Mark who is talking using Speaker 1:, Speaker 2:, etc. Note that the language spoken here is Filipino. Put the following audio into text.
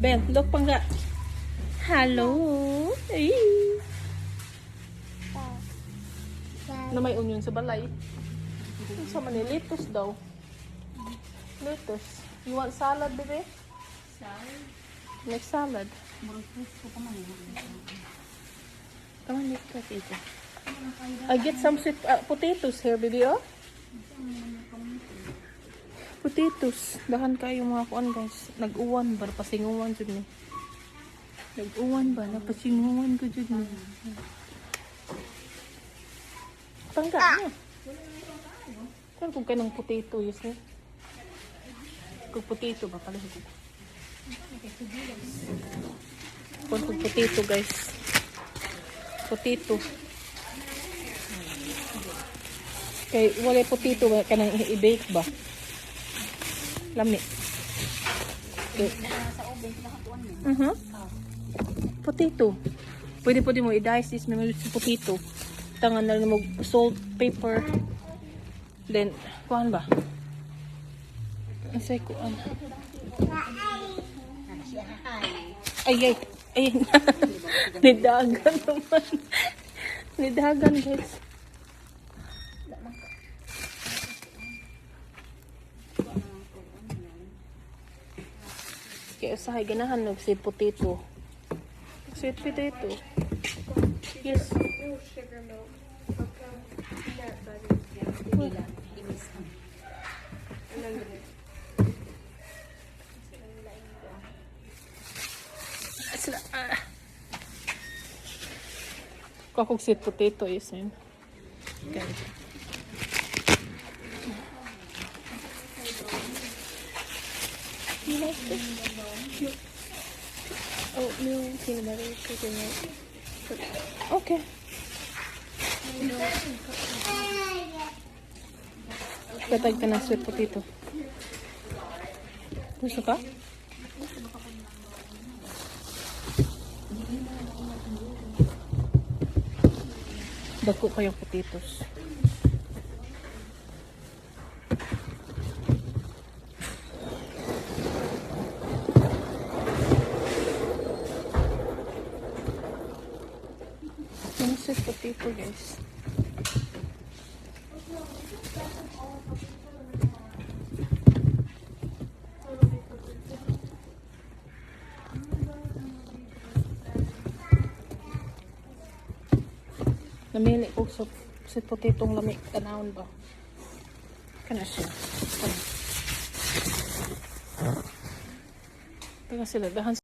Speaker 1: Ben, look pangga. Hello. Ay. Na may onion sa balay. Sa man lettuce daw. Lettuce. You want salad, bebe?
Speaker 2: Salad?
Speaker 1: Make salad.
Speaker 2: Murupus ko pa man.
Speaker 1: Come on, let's cut it. I get some sweet potatoes here, baby, oh. Potatoes. Dahan kayo mga kuan, guys. Nag-uwan ba? Pasinguwan dyan ni. Nag-uwan ba? Napasinguwan ko dyan ni. Tangga niya. Kung kung kanang potato, yes, eh. Kung potato ba pala ko. Kung potato, guys. Potato. Kay wala potato ba kanang i-bake ba? Lami. Okay.
Speaker 2: Sa oven, nakakuan mo.
Speaker 1: Potato. Pwede mo i-dice this na sa potato. Tangan na lang mo salt, pepper. Then, kuhan ba? Asay kuhan. Ay. Nidagan naman. Nidagan, guys. Kaya usahay ganahan ng sweet potato. Sweet potato. Yes.
Speaker 3: No sugar milk. Peanut butter.
Speaker 2: Dila, imis ka.
Speaker 3: And then
Speaker 1: Kakog sweet potato is yun. Okay. You like this? Oatmeal, peanut butter, coconut. Okay. Katag ka na sweet potato. Gusto ka? Dagko kayong potatoes. Yung sweet potato, guys. Namili ko sa sweet potato ng lami. Tanawon ba? Kana siya. Kana sila. Dahan